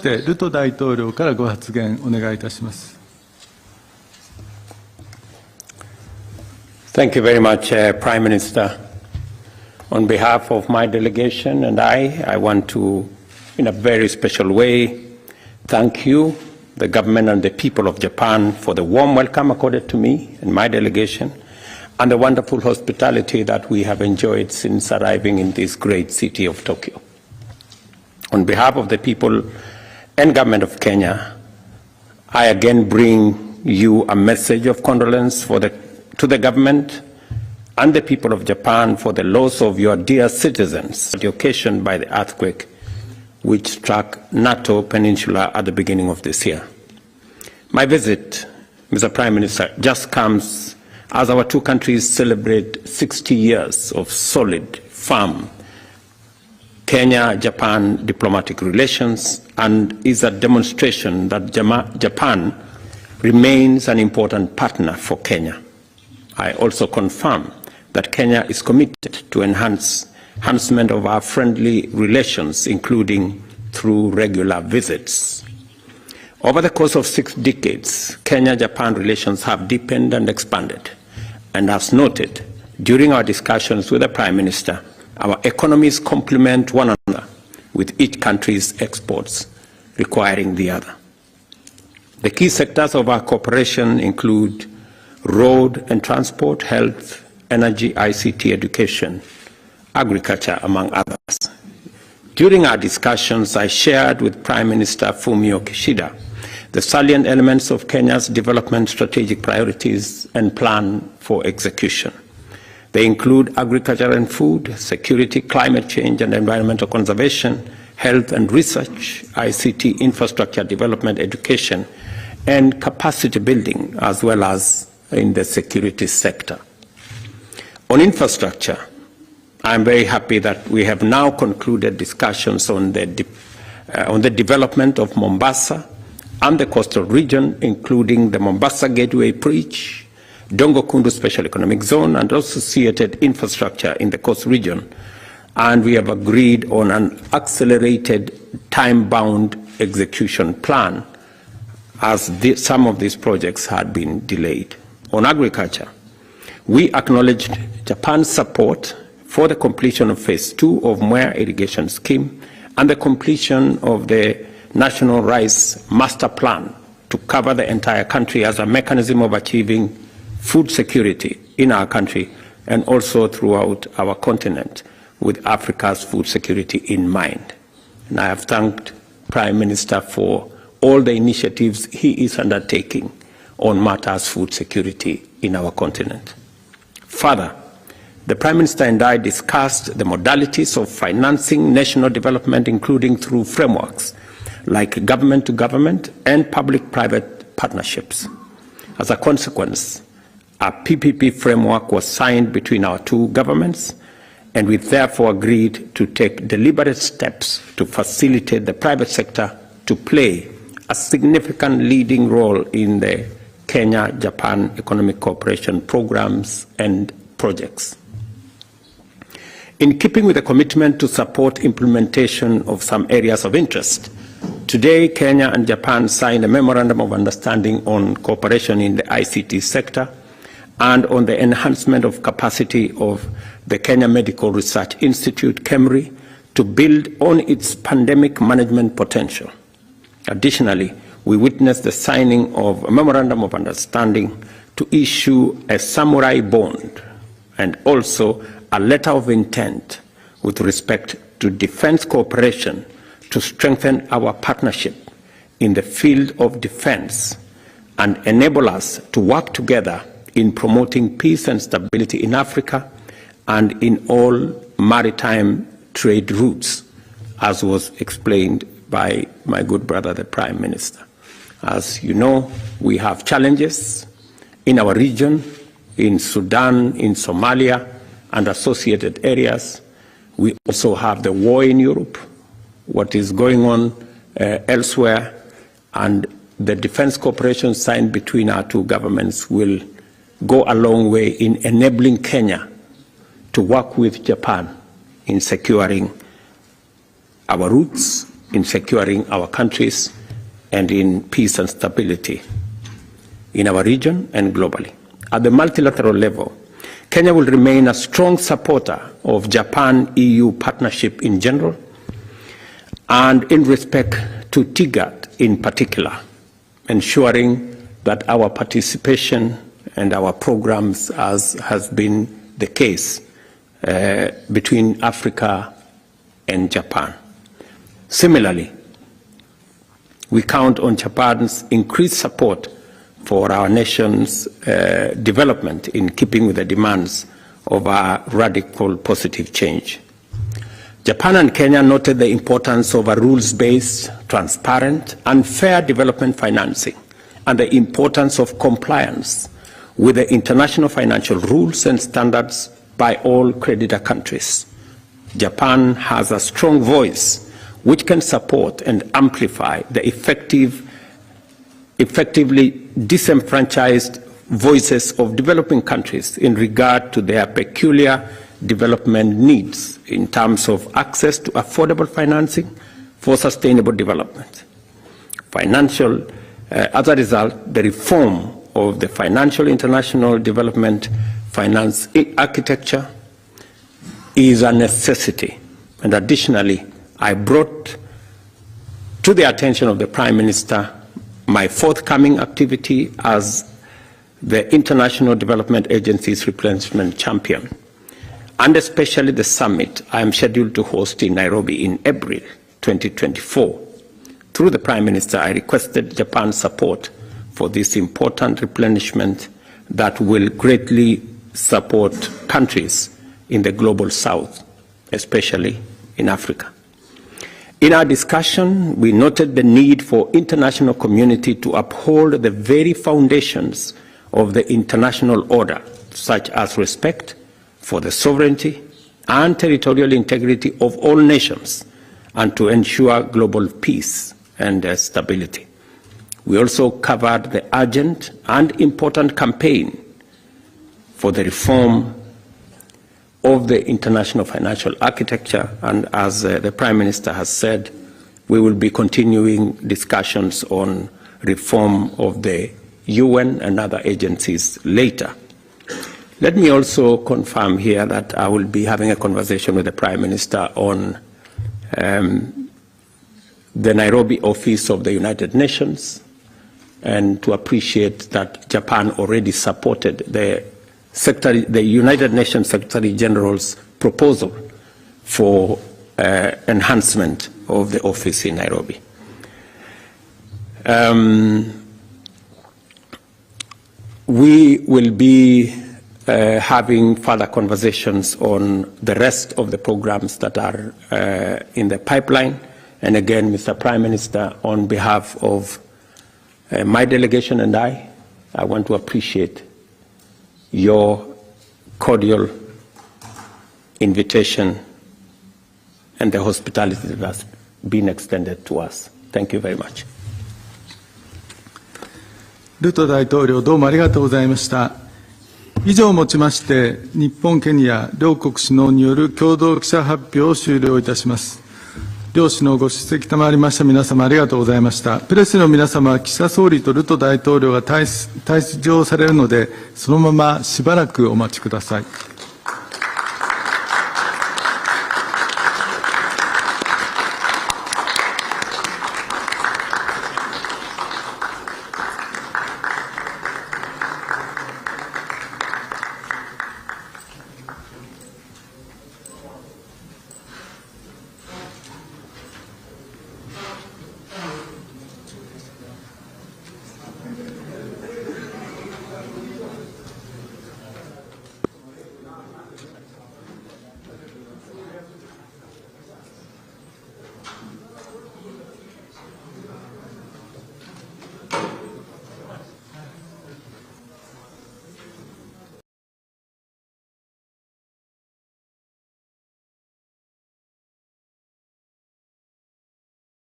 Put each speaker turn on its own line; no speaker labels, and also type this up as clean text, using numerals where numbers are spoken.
て、ルト大統領からご発言お願いいたします。
Thank you very much, Prime Minister. On behalf of my delegation and I want to, in a very special way, thank you, the government and the people of Japan, for the warm welcome accorded to me and my delegation, and the wonderful hospitality that we have enjoyed since arriving in this great city of Tokyo. On behalf of the people and government of Kenya, I again bring you a message of condolence to the government and the people of Japan for the loss of your dear citizens occasioned by the earthquake which struck Nato Peninsula at the beginning of this year. My visit, Mr. Prime Minister, just comes as our two countries celebrate 60 years of solid, firm Kenya-Japan diplomatic relations, and is a demonstration that Japan remains an important partner for Kenya. I also confirm that Kenya is committed to enhancement of our friendly relations, including through regular visits. Over the course of 6 decades, Kenya-Japan relations have deepened and expanded. And as noted during our discussions with the Prime Minister, our economies complement one another, with each country's exports requiring the other. The key sectors of our cooperation include road and transport, health, energy, ICT, education, agriculture, among others. During our discussions, I shared with Prime Minister Fumio Kishida the salient elements of Kenya's development strategic priorities and plan for execution. They include agriculture and food, security, climate change and environmental conservation, health and research, ICT, infrastructure development, education, and capacity building, as well as in the security sector. On infrastructure, I am very happy that we have now concluded discussions on the development of Mombasa and the coastal region, including the Mombasa Gateway Bridge, Dongo Kundu Special Economic Zone, and associated infrastructure in the coast region. And we have agreed on an accelerated, time-bound execution plan, as some of these projects had been delayed. On agriculture, we acknowledged Japan's support for the completion of Phase 2 of Mwea Irrigation Scheme and the completion of the National Rice Master Plan to cover the entire country as a mechanism of achieving food security in our country and also throughout our continent, with Africa's food security in mind. And I have thanked Prime Minister for all the initiatives he is undertaking on matters food security in our continent. Further, the Prime Minister and I discussed the modalities of financing national development, including through frameworks like government-to-government and public-private partnerships. As a consequence, a PPP framework was signed between our two governments, and we therefore agreed to take deliberate steps to facilitate the private sector to play a significant leading role in the Kenya-Japan economic cooperation programs and projects. In keeping with the commitment to support implementation of some areas of interest, today Kenya and Japan signed a memorandum of understanding on cooperation in the ICT sector and on the enhancement of capacity of the Kenya Medical Research Institute, KEMRI, to build on its pandemic management potential. Additionally, we witnessed the signing of a memorandum of understanding to issue a samurai bond and also a letter of intent with respect to defense cooperation to strengthen our partnership in the field of defense and enable us to work together in promoting peace and stability in Africa and in all maritime trade routes, as was explained by my good brother, the Prime Minister. As you know, we have challenges in our region, in Sudan, in Somalia, and associated areas. We also have the war in Europe, what is going on elsewhere, and the defense cooperation signed between our two governments will go a long way in enabling Kenya to work with Japan in securing our roots in securing our countries and in peace and stability in our region and globally. At the multilateral level, Kenya will remain a strong supporter of Japan-EU partnership in general and in respect to TIGAD in particular, ensuring that our participation and our programs, as has been the case between Africa and Japan. Similarly, we count on Japan's increased support for our nation's development in keeping with the demands of our radical positive change. Japan and Kenya noted the importance of a rules-based, transparent, and fair development financing and the importance of compliance with the international financial rules and standards by all creditor countries. Japan has a strong voice which can support and amplify the effectively disenfranchised voices of developing countries in regard to their peculiar development needs in terms of access to affordable financing for sustainable development. As a result, the reform of the financial international development finance architecture is a necessity. And additionally, I brought to the attention of the Prime Minister my forthcoming activity as the International Development Agency's replenishment champion, and especially the summit I am scheduled to host in Nairobi in April 2024. Through the Prime Minister, I requested Japan's support for this important replenishment that will greatly support countries in the global south, especially in Africa. In our discussion, we noted the need for international community to uphold the very foundations of the international order, such as respect for the sovereignty and territorial integrity of all nations, and to ensure global peace and stability. We also covered the urgent and important campaign for the reform of the international financial architecture, and as the Prime Minister has said, we will be continuing discussions on reform of the UN and other agencies later. Let me also confirm here that I will be having a conversation with the Prime Minister on the Nairobi office of the United Nations, and to appreciate that Japan already supported the United Nations Secretary General's proposal for enhancement of the office in Nairobi. We will be having further conversations on the rest of the programs that are in the pipeline. And again, Mr. Prime Minister, on behalf of my delegation and I want to appreciate your cordial invitation and the hospitality that has been extended to us. Thank you very much.
ルト大統領、どうもありがとうございました。以上をもちまして、日本、ケニア両国首脳による共同記者発表を終了いたします。両首脳ご出席賜りました皆様ありがとうございました。プレスの皆様は岸田総理とルト大統領が退出されるので、そのまましばらくお待ちください。